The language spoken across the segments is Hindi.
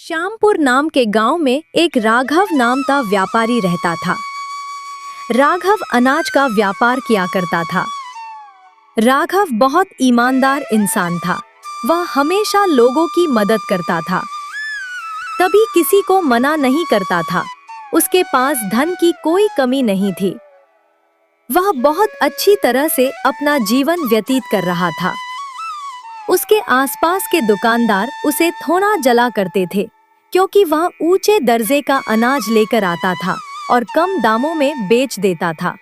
श्यामपुर नाम के गांव में एक राघव नाम का व्यापारी रहता था। राघव अनाज का व्यापार किया करता था। राघव बहुत ईमानदार इंसान था। वह हमेशा लोगों की मदद करता था, कभी किसी को मना नहीं करता था। उसके पास धन की कोई कमी नहीं थी। वह बहुत अच्छी तरह से अपना जीवन व्यतीत कर रहा था। उसके आसपास के दुकानदार उसे थोड़ा जला करते थे, क्योंकि वह ऊंचे दर्जे का अनाज लेकर आता था और कम दामों में बेच देता था,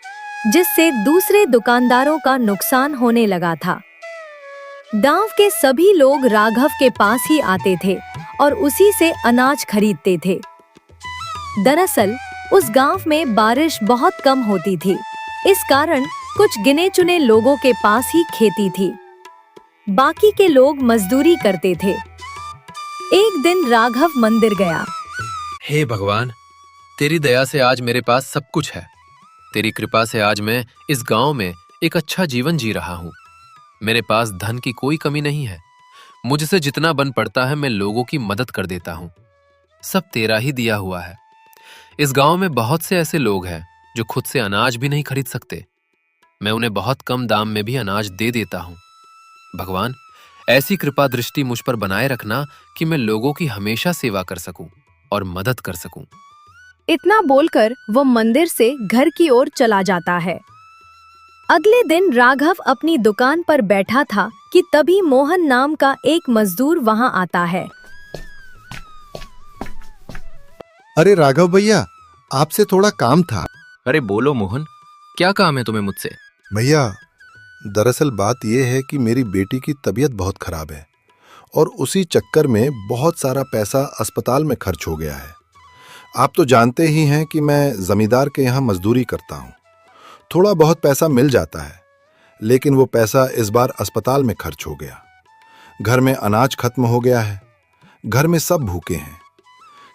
जिससे दूसरे दुकानदारों का नुकसान होने लगा था। गांव के सभी लोग राघव के पास ही आते थे और उसी से अनाज खरीदते थे। दरअसल उस गांव में बारिश बहुत कम होती थी, इस कारण कुछ गिने चुने लोगों के पास ही खेती थी। बाकी के लोग मजदूरी करते थे। एक दिन राघव मंदिर गया। हे भगवान, तेरी दया से आज मेरे पास सब कुछ है। तेरी कृपा से आज मैं इस गांव में एक अच्छा जीवन जी रहा हूँ। मेरे पास धन की कोई कमी नहीं है। मुझसे जितना बन पड़ता है मैं लोगों की मदद कर देता हूँ। सब तेरा ही दिया हुआ है। इस गांव में बहुत से ऐसे लोग हैं जो खुद से अनाज भी नहीं खरीद सकते। मैं उन्हें बहुत कम दाम में भी अनाज दे देता हूँ। भगवान, ऐसी कृपा दृष्टि मुझ पर बनाए रखना कि मैं लोगों की हमेशा सेवा कर सकूं और मदद कर सकूं। इतना बोलकर वो मंदिर से घर की ओर चला जाता है। अगले दिन राघव अपनी दुकान पर बैठा था कि तभी मोहन नाम का एक मजदूर वहां आता है। अरे राघव भैया, आपसे थोड़ा काम था। अरे बोलो मोहन, क्या काम है तुम्हें मुझसे? भैया, दरअसल बात यह है कि मेरी बेटी की तबीयत बहुत खराब है और उसी चक्कर में बहुत सारा पैसा अस्पताल में खर्च हो गया है। आप तो जानते ही हैं कि मैं जमींदार के यहाँ मजदूरी करता हूँ। थोड़ा बहुत पैसा मिल जाता है, लेकिन वो पैसा इस बार अस्पताल में खर्च हो गया। घर में अनाज खत्म हो गया है। घर में सब भूखे हैं।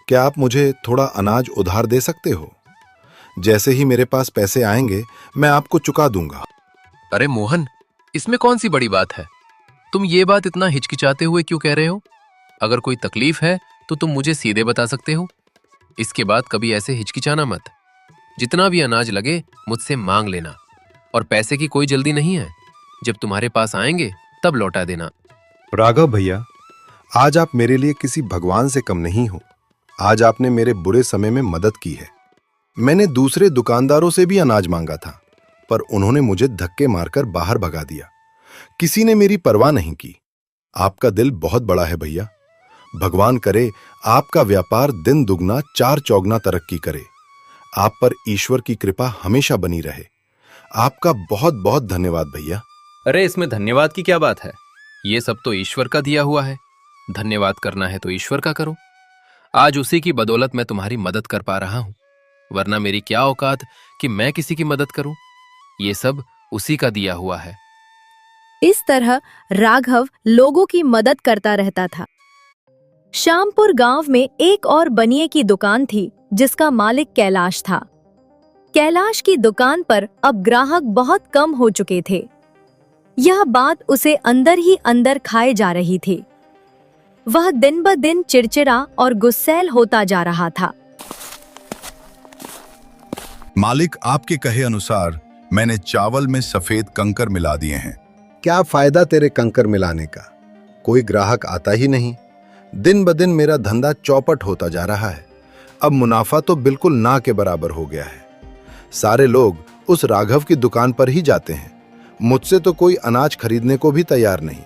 क्या आप मुझे थोड़ा अनाज उधार दे सकते हो? जैसे ही मेरे पास पैसे आएंगे मैं आपको चुका दूंगा। अरे मोहन, इसमें कौन सी बड़ी बात है? तुम ये बात इतना हिचकिचाते हुए क्यों कह रहे हो? अगर कोई तकलीफ है तो तुम मुझे सीधे बता सकते हो। इसके बाद कभी ऐसे हिचकिचाना मत। जितना भी अनाज लगे मुझसे मांग लेना, और पैसे की कोई जल्दी नहीं है। जब तुम्हारे पास आएंगे तब लौटा देना। राघव भैया, आज आप मेरे लिए किसी भगवान से कम नहीं हो। आज आपने मेरे बुरे समय में मदद की है। मैंने दूसरे दुकानदारों से भी अनाज मांगा था, पर उन्होंने मुझे धक्के मारकर बाहर भगा दिया। किसी ने मेरी परवाह नहीं की। आपका दिल बहुत बड़ा है भैया। भगवान करे आपका व्यापार दिन दुगना चार चौगना तरक्की करे। आप पर ईश्वर की कृपा हमेशा बनी रहे। आपका बहुत बहुत धन्यवाद भैया। अरे इसमें धन्यवाद की क्या बात है? ये सब तो ईश्वर का दिया हुआ है। धन्यवाद करना है तो ईश्वर का करो। आज उसी की बदौलत मैं तुम्हारी मदद कर पा रहा हूं, वरना मेरी क्या औकात कि मैं किसी की मदद करूं। ये सब उसी का दिया हुआ है। इस तरह राघव लोगों की मदद करता रहता था। श्यामपुर गांव में एक और बनिए की दुकान थी, जिसका मालिक कैलाश था। कैलाश की दुकान पर अब ग्राहक बहुत कम हो चुके थे। यह बात उसे अंदर ही अंदर खाए जा रही थी। वह दिन ब दिन चिड़चिड़ा और गुस्सैल होता जा रहा था। मालिक, आपके कहे अनुसार मैंने चावल में सफेद कंकर मिला दिए हैं। क्या फायदा तेरे कंकर मिलाने का? कोई ग्राहक आता ही नहीं। दिन ब दिन मेरा धंधा चौपट होता जा रहा है। अब मुनाफा तो बिल्कुल ना के बराबर हो गया है। सारे लोग उस राघव की दुकान पर ही जाते हैं। मुझसे तो कोई अनाज खरीदने को भी तैयार नहीं।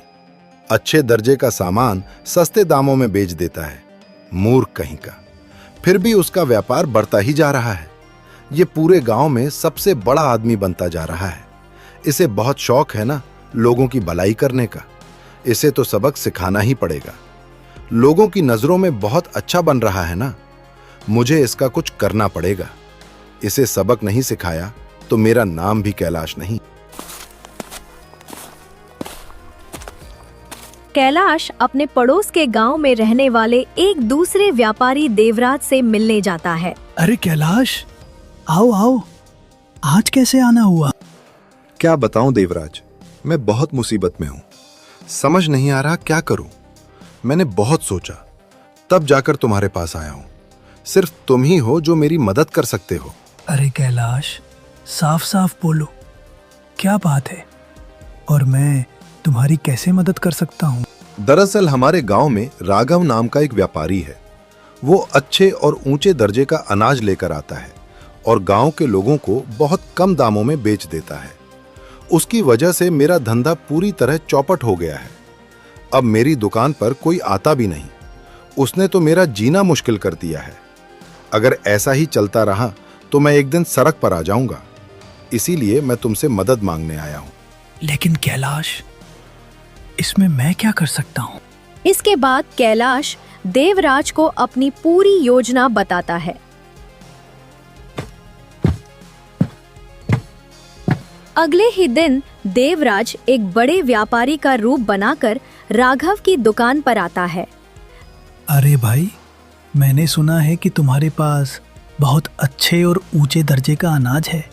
अच्छे दर्जे का सामान सस्ते दामों में बेच देता है। मूर्ख कहीं का। फिर भी उसका व्यापार बढ़ता ही जा रहा है। ये पूरे गांव में सबसे बड़ा आदमी बनता जा रहा है। इसे बहुत शौक है ना लोगों की भलाई करने का। इसे तो सबक सिखाना ही पड़ेगा। लोगों की नजरों में बहुत अच्छा बन रहा है ना। मुझे इसका कुछ करना पड़ेगा। इसे सबक नहीं सिखाया तो मेरा नाम भी कैलाश नहीं। कैलाश अपने पड़ोस के गांव में रहने वाले एक दूसरे व्यापारी देवराज से मिलने जाता है। अरे कैलाश, आओ आओ, आज कैसे आना हुआ? क्या बताऊं देवराज, मैं बहुत मुसीबत में हूं। समझ नहीं आ रहा क्या करूं। मैंने बहुत सोचा, तब जाकर तुम्हारे पास आया हूं। सिर्फ तुम ही हो जो मेरी मदद कर सकते हो। अरे कैलाश, साफ साफ बोलो, क्या बात है और मैं तुम्हारी कैसे मदद कर सकता हूँ? दरअसल हमारे गांव में राघव नाम का एक व्यापारी है। वो अच्छे और ऊंचे दर्जे का अनाज लेकर आता है और गांव के लोगों को बहुत कम दामों में बेच देता है। उसकी वजह से मेरा धंधा पूरी तरह चौपट हो गया है। अब मेरी दुकान पर कोई आता भी नहीं। उसने तो मेरा जीना मुश्किल कर दिया है। अगर ऐसा ही चलता रहा तो मैं एक दिन सड़क पर आ जाऊंगा। इसीलिए मैं तुमसे मदद मांगने आया हूं। लेकिन कैलाश, इसमें मैं क्या कर सकता हूँ? इसके बाद कैलाश देवराज को अपनी पूरी योजना बताता है। अगले ही दिन देवराज एक बड़े व्यापारी का रूप बनाकर राघव की दुकान पर आता है। अरे भाई, मैंने सुना है कि तुम्हारे पास बहुत अच्छे और ऊंचे दर्जे का अनाज है।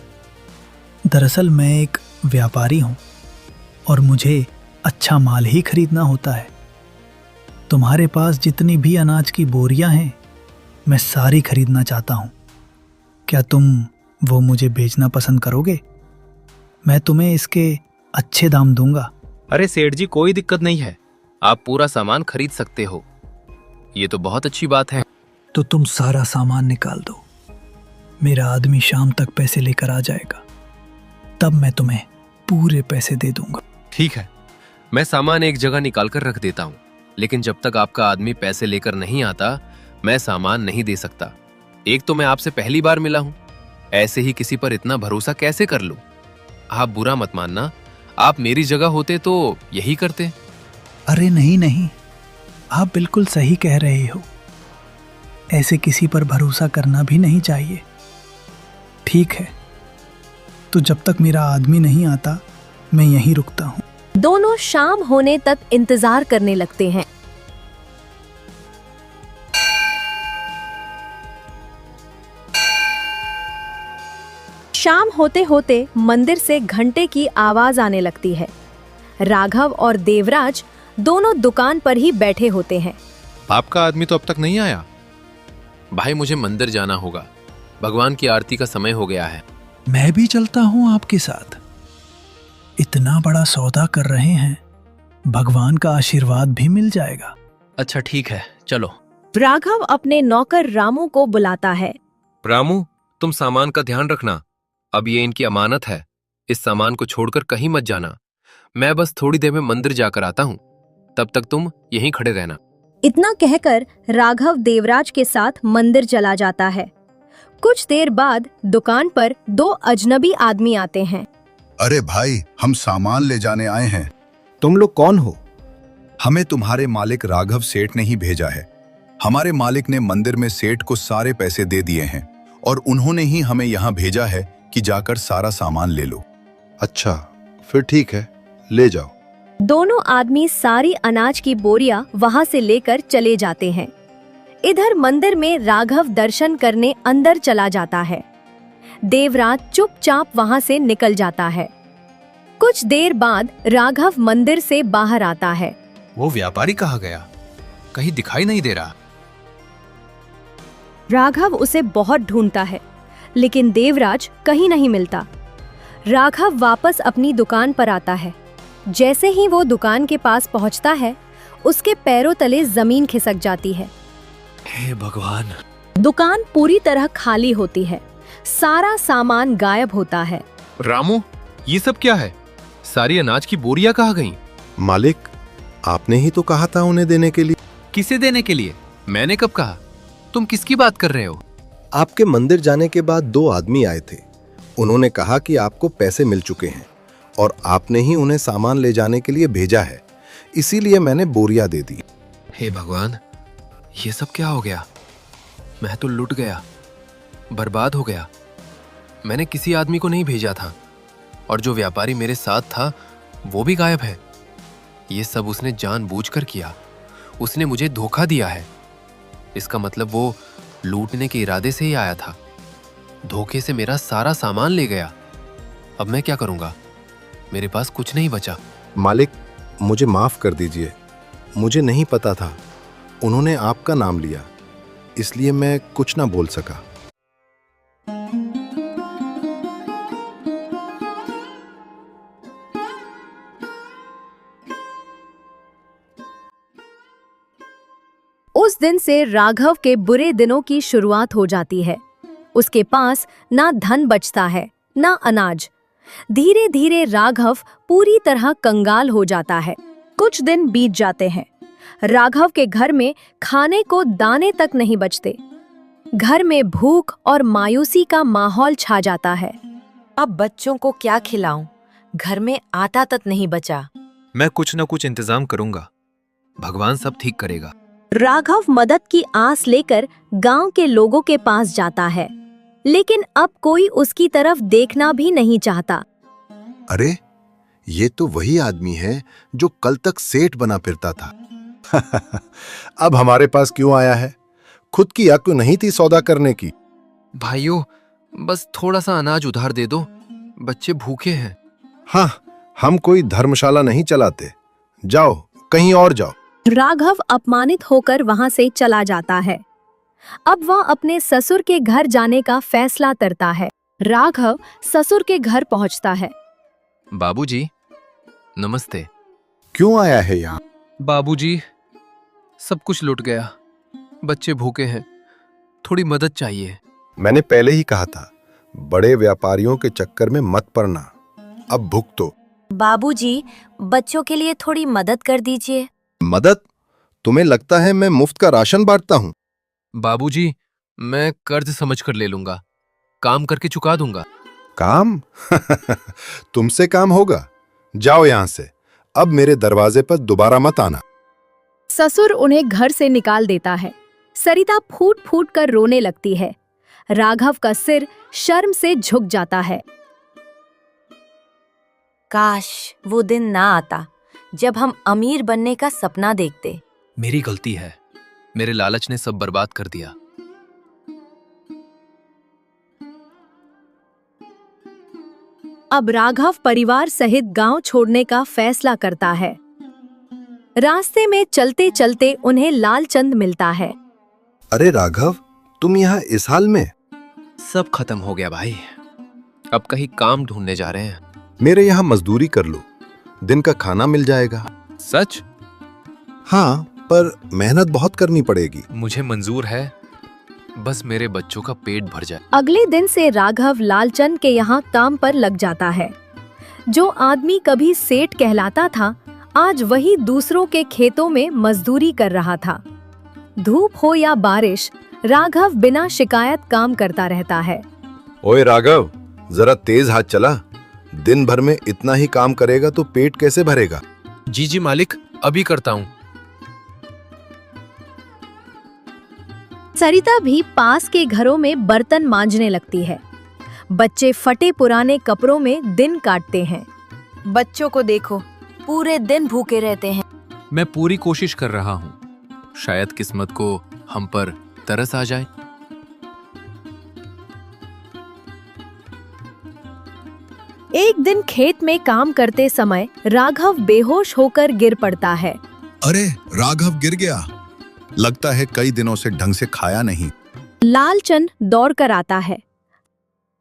दरअसल मैं एक व्यापारी हूँ और मुझे अच्छा माल ही खरीदना होता है। तुम्हारे पास जितनी भी अनाज की बोरियां हैं, मैं सारी खरीदना चाहता हूँ। क्या तुम वो मुझे बेचना पसंद करोगे? मैं तुम्हें इसके अच्छे दाम दूंगा। अरे सेठ जी, कोई दिक्कत नहीं है, आप पूरा सामान खरीद सकते हो। ये तो बहुत अच्छी बात है। तो तुम सारा सामान निकाल दो। मेरा आदमी शाम तक पैसे लेकर आ जाएगा, तब मैं तुम्हें पूरे पैसे दे दूंगा। ठीक है, मैं सामान एक जगह निकाल कर रख देता हूँ, लेकिन जब तक आपका आदमी पैसे लेकर नहीं आता, मैं सामान नहीं दे सकता। एक तो मैं आपसे पहली बार मिला हूँ, ऐसे ही किसी पर इतना भरोसा कैसे कर लूं? आप बुरा मत मानना, आप मेरी जगह होते तो यही करते। अरे नहीं नहीं, आप बिल्कुल सही कह रहे हो। ऐसे किसी पर भरोसा करना भी नहीं चाहिए। ठीक है, तो जब तक मेरा आदमी नहीं आता, मैं यहीं रुकता हूँ। दोनों शाम होने तक इंतजार करने लगते हैं। शाम होते होते मंदिर से घंटे की आवाज आने लगती है। राघव और देवराज दोनों दुकान पर ही बैठे होते हैं। आपका आदमी तो अब तक नहीं आया। भाई, मुझे मंदिर जाना होगा, भगवान की आरती का समय हो गया है। मैं भी चलता हूँ आपके साथ। इतना बड़ा सौदा कर रहे हैं, भगवान का आशीर्वाद भी मिल जाएगा। अच्छा ठीक है, चलो। राघव अपने नौकर रामू को बुलाता है। रामू, तुम सामान का ध्यान रखना। अब ये इनकी अमानत है, इस सामान को छोड़कर कहीं मत जाना। मैं बस थोड़ी देर में मंदिर जाकर आता हूँ, तब तक तुम यहीं खड़े रहना। इतना कहकर राघव देवराज के साथ मंदिर चला जाता है। कुछ देर बाद दुकान पर दो अजनबी आदमी आते हैं। अरे भाई, हम सामान ले जाने आए हैं। तुम लोग कौन हो? हमें तुम्हारे मालिक राघव सेठ ने ही भेजा है। हमारे मालिक ने मंदिर में सेठ को सारे पैसे दे दिए हैं और उन्होंने ही हमें यहाँ भेजा है कि जाकर सारा सामान ले लो। अच्छा, फिर ठीक है, ले जाओ। दोनों आदमी सारी अनाज की बोरियां वहां से लेकर चले जाते हैं। इधर मंदिर में राघव दर्शन करने अंदर चला जाता है। देवराज चुपचाप वहां से निकल जाता है। कुछ देर बाद राघव मंदिर से बाहर आता है। वो व्यापारी कहाँ गया? कहीं दिखाई नहीं दे रहा। राघव उसे बहुत ढूंढता है, लेकिन देवराज कहीं नहीं मिलता। राघव वापस अपनी दुकान पर आता है। जैसे ही वो दुकान के पास पहुंचता है, उसके पैरों तले जमीन खिसक जाती है। हे भगवान! दुकान पूरी तरह खाली होती है। सारा सामान गायब होता है। रामू, ये सब क्या है? सारी अनाज की बोरियां कहाँ गईं? मालिक, आपने ही तो कहा था उन्हें देने के लिए। किसे देने के लिए? मैंने कब कहा? तुम किसकी बात कर रहे हो? आपके मंदिर जाने के बाद दो आदमी आए थे। उन्होंने कहा कि आपको पैसे मिल चुके हैं और आपने ही उन्हें सामान ले जाने के लिए भेजा है, इसीलिए मैंने बोरियां दे दी। हे भगवान, ये सब क्या हो गया? मैं तो लुट गया, बर्बाद हो गया। मैंने किसी आदमी को नहीं भेजा था और जो व्यापारी मेरे साथ था वो भी गायब है। ये सब उसने जानबूझकर किया। उसने मुझे धोखा दिया है। इसका मतलब वो लूटने के इरादे से ही आया था। धोखे से मेरा सारा सामान ले गया। अब मैं क्या करूंगा? मेरे पास कुछ नहीं बचा। मालिक, मुझे माफ कर दीजिए। मुझे नहीं पता था। उन्होंने आपका नाम लिया, इसलिए मैं कुछ ना बोल सका। उस दिन से राघव के बुरे दिनों की शुरुआत हो जाती है। उसके पास ना धन बचता है, ना अनाज। धीरे धीरे राघव पूरी तरह कंगाल हो जाता है। कुछ दिन बीत जाते हैं। राघव के घर में खाने को दाने तक नहीं बचते। घर में भूख और मायूसी का माहौल छा जाता है। अब बच्चों को क्या खिलाऊं? घर में आटा तक नहीं बचा। मैं कुछ न कुछ इंतजाम करूंगा, भगवान सब ठीक करेगा। राघव मदद की आस लेकर गांव के लोगों के पास जाता है, लेकिन अब कोई उसकी तरफ देखना भी नहीं चाहता। अरे, ये तो वही आदमी है जो कल तक सेठ बना फिरता था। अब हमारे पास क्यों आया है? खुद की अक्ल नहीं थी सौदा करने की? भाइयों, बस थोड़ा सा अनाज उधार दे दो, बच्चे भूखे हैं। हाँ, हम कोई धर्मशाला नहीं चलाते। जाओ, कहीं और जाओ। राघव अपमानित होकर वहां से चला जाता है। अब वह अपने ससुर के घर जाने का फैसला करता है। राघव ससुर के घर पहुंचता है। बाबूजी, नमस्ते। क्यों आया है यहाँ? बाबूजी, सब कुछ लुट गया, बच्चे भूखे हैं, थोड़ी मदद चाहिए। मैंने पहले ही कहा था, बड़े व्यापारियों के चक्कर में मत पड़ना। अब भुगतो। बाबूजी, बच्चों के लिए थोड़ी मदद कर दीजिए। मदद? तुम्हें लगता है मैं मुफ्त का राशन बांटता हूँ? बाबूजी, मैं कर्ज समझ कर ले लूंगा, काम करके चुका दूंगा। काम? तुमसे काम होगा? जाओ यहाँ से। अब मेरे दरवाजे पर दोबारा मत आना। ससुर उन्हें घर से निकाल देता है। सरिता फूट फूट कर रोने लगती है। राघव का सिर शर्म से झुक जाता है। काश वो दिन ना आता जब हम अमीर बनने का सपना देखते। मेरी गलती है, मेरे लालच ने सब बर्बाद कर दिया। अब राघव परिवार सहित गांव छोड़ने का फैसला करता है। रास्ते में चलते चलते उन्हें लालचंद मिलता है। अरे राघव, तुम यहाँ इस हाल में? सब खत्म हो गया भाई, अब कहीं काम ढूंढने जा रहे हैं। मेरे यहाँ मजदूरी कर लो, दिन का खाना मिल जाएगा। सच? हाँ, पर मेहनत बहुत करनी पड़ेगी। मुझे मंजूर है, बस मेरे बच्चों का पेट भर जाए। अगले दिन से राघव लालचंद के यहाँ काम पर लग जाता है। जो आदमी कभी सेठ कहलाता था, आज वही दूसरों के खेतों में मजदूरी कर रहा था। धूप हो या बारिश, राघव बिना शिकायत काम करता रहता है। ओए राघव, जरा तेज हाथ चला। दिन भर में इतना ही काम करेगा तो पेट कैसे भरेगा? जी जी मालिक, अभी करता हूँ। सरिता भी पास के घरों में बर्तन मांजने लगती है। बच्चे फटे पुराने कपड़ों में दिन काटते हैं। बच्चों को देखो, पूरे दिन भूखे रहते हैं। मैं पूरी कोशिश कर रहा हूँ, शायद किस्मत को हम पर तरस आ जाए। एक दिन खेत में काम करते समय राघव बेहोश होकर गिर पड़ता है। अरे, राघव गिर गया। लगता है कई दिनों से ढंग से खाया नहीं। लालचंद दौड़कर आता है।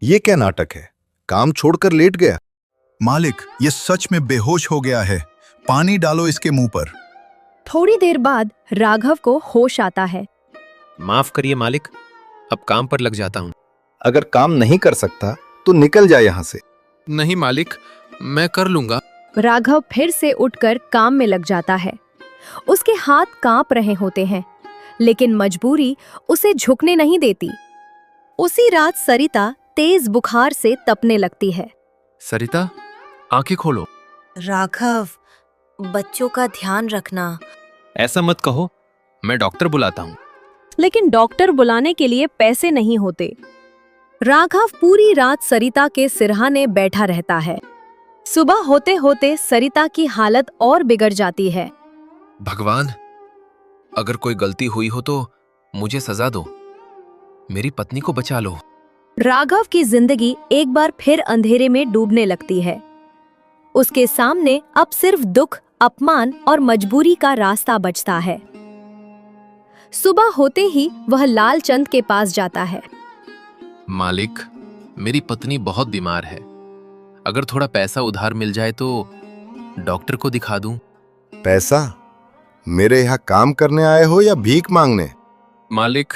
ये क्या नाटक है? काम छोड़कर लेट गया। मालिक, ये सच में बेहोश हो गया है। पानी डालो इसके मुंह पर। थोड़ी देर बाद राघव को होश आता है। माफ करिए मालिक, अब काम पर लग जाता हूँ। अगर काम नहीं कर सकता तो निकल जाए यहाँ से। नहीं मालिक, मैं कर लूंगा। राघव फिर से उठकर काम में लग जाता है। उसके हाथ कांप रहे होते हैं, लेकिन मजबूरी उसे झुकने नहीं देती। उसी रात सरिता तेज बुखार से तपने लगती है। सरिता, आंखें खोलो। राघव, बच्चों का ध्यान रखना। ऐसा मत कहो, मैं डॉक्टर बुलाता हूँ। लेकिन डॉक्टर बुलाने के लिए पैसे नहीं होते। राघव पूरी रात सरिता के सिरहाने बैठा रहता है। सुबह होते होते सरिता की हालत और बिगड़ जाती है। भगवान, अगर कोई गलती हुई हो तो मुझे सजा दो, मेरी पत्नी को बचा लो। राघव की जिंदगी एक बार फिर अंधेरे में डूबने लगती है। उसके सामने अब सिर्फ दुख, अपमान और मजबूरी का रास्ता बचता है। सुबह होते ही वह लालचंद के पास जाता है। मालिक, मेरी पत्नी बहुत बीमार है। अगर थोड़ा पैसा उधार मिल जाए तो डॉक्टर को दिखा दूं। पैसा? मेरे यहाँ काम करने आए हो या भीख मांगने? मालिक,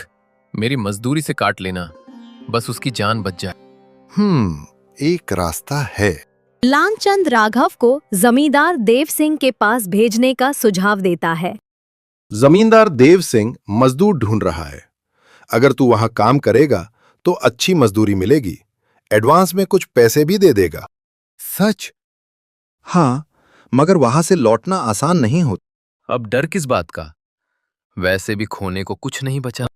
मेरी मजदूरी से काट लेना, बस उसकी जान बच जाए। एक रास्ता है। लालचंद राघव को जमींदार देव सिंह के पास भेजने का सुझाव देता है। जमींदार देव सिंह मजदूर ढूंढ रहा है। अगर तू वहां काम करेगा तो अच्छी मजदूरी मिलेगी। एडवांस में कुछ पैसे भी दे देगा। सच? हाँ, मगर वहां से लौटना आसान नहीं होता। अब डर किस बात का? वैसे भी खोने को कुछ नहीं बचा।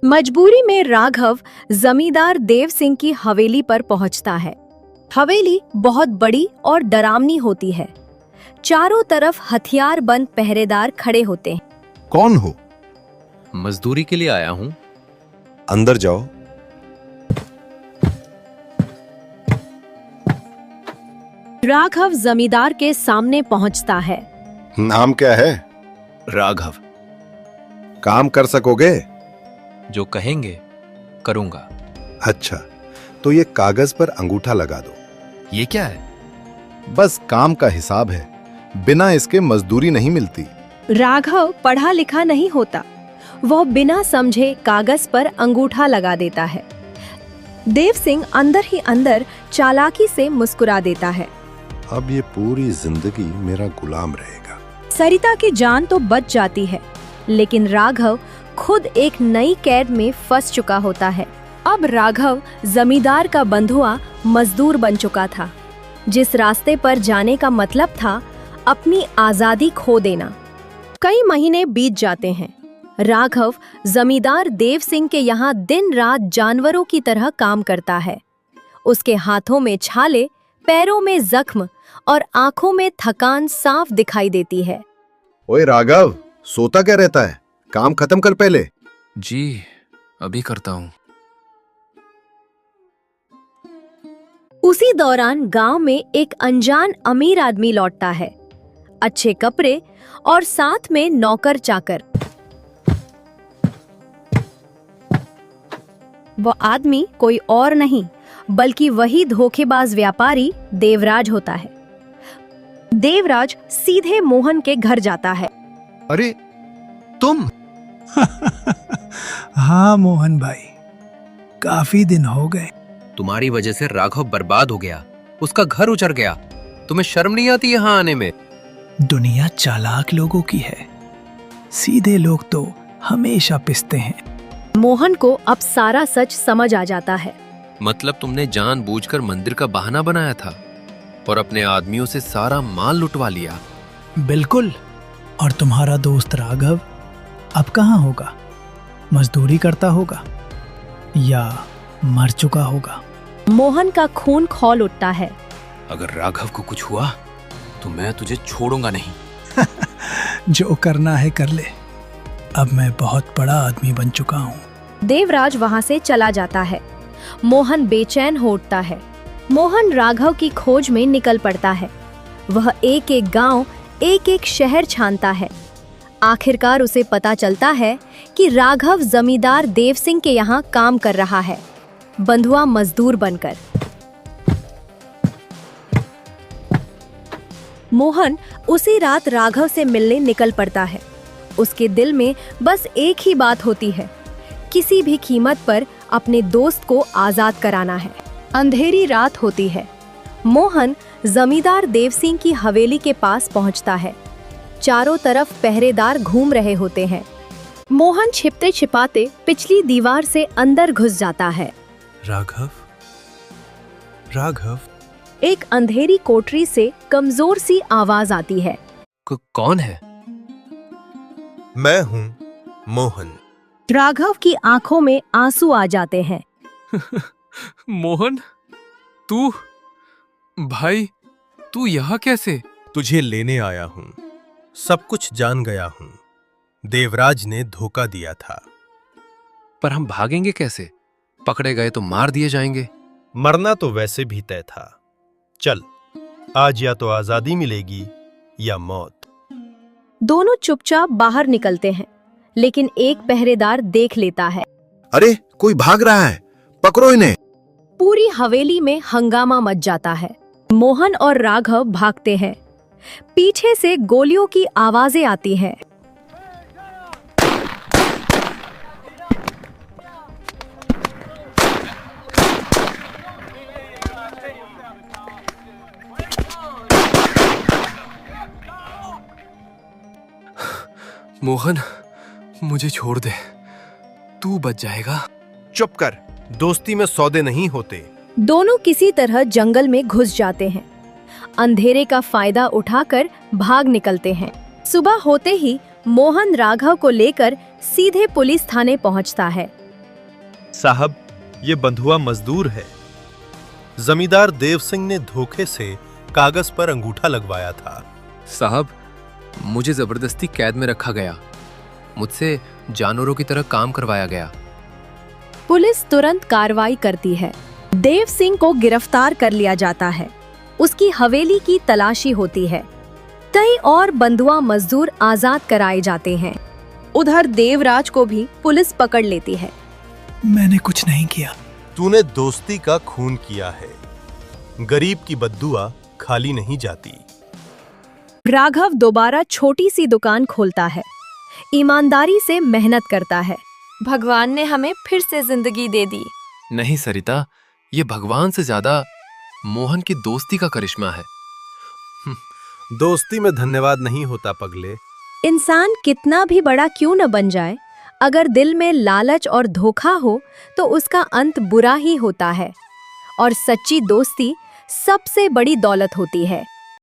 मजबूरी में राघव जमींदार देव सिंह की हवेली पर पहुंचता है। हवेली बहुत बड़ी और डरावनी होती है। चारों तरफ हथियार बंद पहरेदार खड़े होते हैं। कौन हो? मजदूरी के लिए आया हूं। अंदर जाओ। राघव जमींदार के सामने पहुंचता है। नाम क्या है? राघव। काम कर सकोगे? जो कहेंगे करूंगा। अच्छा, तो ये कागज पर अंगूठा लगा दो। ये क्या है? बस काम का हिसाब है। बिना इसके मजदूरी नहीं मिलती। राघव पढ़ा लिखा नहीं होता। वह बिना समझे कागज पर अंगूठा लगा देता है। देव सिंह अंदर ही अंदर चालाकी से मुस्कुरा देता है। अब ये पूरी जिंदगी मेरा गुलाम रहेगा। सरिता की जान तो बच जाती है, लेकिन राघव खुद एक नई कैद में फंस चुका होता है। अब राघव जमींदार का बंधुआ मजदूर बन चुका था। जिस रास्ते पर जाने का मतलब था अपनी आजादी खो देना। कई महीने बीत जाते हैं। राघव जमींदार देव सिंह के यहाँ दिन रात जानवरों की तरह काम करता है। उसके हाथों में छाले, पैरों में जख्म और आंखों में थकान साफ दिखाई देती है। ओए राघव, सोता क्या रहता है? काम खत्म कर पहले। जी, अभी करता हूं। उसी दौरान गांव में एक अनजान अमीर आदमी लौटता है। अच्छे कपड़े और साथ में नौकर चाकर। वह आदमी कोई और नहीं बल्कि वही धोखेबाज व्यापारी देवराज होता है। देवराज सीधे मोहन के घर जाता है। अरे तुम? हाँ मोहन भाई, काफी दिन हो गए। तुम्हारी वजह से राघव बर्बाद हो गया, उसका घर उजड़ गया। तुम्हें शर्म नहीं आती यहाँ आने में? दुनिया चालाक लोगों की है, सीधे लोग तो हमेशा पिसते हैं। मोहन को अब सारा सच समझ आ जाता है। मतलब तुमने जानबूझकर मंदिर का बहाना बनाया था और अपने आदमियों से सारा माल लुटवा लिया। बिल्कुल। और तुम्हारा दोस्त राघव अब कहाँ होगा? मजदूरी करता होगा या मर चुका होगा। मोहन का खून खौल उठता है। अगर राघव को कुछ हुआ तो मैं तुझे छोड़ूंगा नहीं। जो करना है कर ले। अब मैं बहुत बड़ा आदमी बन चुका हूँ। देवराज वहां से चला जाता है। मोहन बेचैन हो उठता है। मोहन राघव की खोज में निकल पड़ता है। वह एक एक गांव, एक एक शहर छानता है। आखिरकार उसे पता चलता है कि राघव जमींदार देव सिंह के यहाँ काम कर रहा है, बंधुआ मजदूर बनकर। मोहन उसी रात राघव से मिलने निकल पड़ता है। उसके दिल में बस एक ही बात होती है, किसी भी कीमत पर अपने दोस्त को आजाद कराना है। अंधेरी रात होती है। मोहन जमींदार देव सिंह की हवेली के पास पहुंचता है। चारों तरफ पहरेदार घूम रहे होते हैं। मोहन छिपते छिपाते पिछली दीवार से अंदर घुस जाता है। राघव, राघव। एक अंधेरी कोठरी से कमजोर सी आवाज आती है। कौन है? मैं हूँ मोहन। राघव की आंखों में आंसू आ जाते हैं। मोहन, तू? भाई, तू यहाँ कैसे? तुझे लेने आया हूँ। सब कुछ जान गया हूँ। देवराज ने धोखा दिया था। पर हम भागेंगे कैसे? पकड़े गए तो मार दिए जाएंगे। मरना तो वैसे भी तय था। चल, आज या तो आजादी मिलेगी या मौत। दोनों चुपचाप बाहर निकलते हैं, लेकिन एक पहरेदार देख लेता है। अरे कोई भाग रहा है, पकड़ो इन्हें। पूरी हवेली में हंगामा मच जाता है। मोहन और राघव भागते हैं। पीछे से गोलियों की आवाजें आती हैं। मोहन, मुझे छोड़ दे, तू बच जाएगा। चुप कर, दोस्ती में सौदे नहीं होते। दोनों किसी तरह जंगल में घुस जाते हैं। अंधेरे का फायदा उठाकर भाग निकलते हैं। सुबह होते ही मोहन राघव को लेकर सीधे पुलिस थाने पहुंचता है। साहब, ये बंधुआ मजदूर है। जमींदार देव सिंह ने धोखे से कागज पर अंगूठा लगवाया था। साहब, मुझे जबरदस्ती कैद में रखा गया, मुझसे जानवरों की तरह काम करवाया गया। पुलिस तुरंत कार्रवाई करती है। देव सिंह को गिरफ्तार कर लिया जाता है। उसकी हवेली की तलाशी होती है। कई और बंधुआ मजदूर आजाद कराए जाते हैं। उधर देवराज को भी पुलिस पकड़ लेती है। मैंने कुछ नहीं किया। तूने दोस्ती का खून किया है। गरीब की बद्दुआ खाली नहीं जाती। राघव दोबारा छोटी सी दुकान खोलता है। ईमानदारी से मेहनत करता है। भगवान ने हमें फिर से जिंदगी दे दी। नहीं सरिता, ये भगवान से ज्यादा मोहन की दोस्ती का करिश्मा है। दोस्ती में धन्यवाद नहीं होता पगले। इंसान कितना भी बड़ा क्यों न बन जाए, अगर दिल में लालच और धोखा हो तो उसका अंत बुरा ही होता है। और सच्ची दोस्ती सबसे बड़ी दौलत होती है।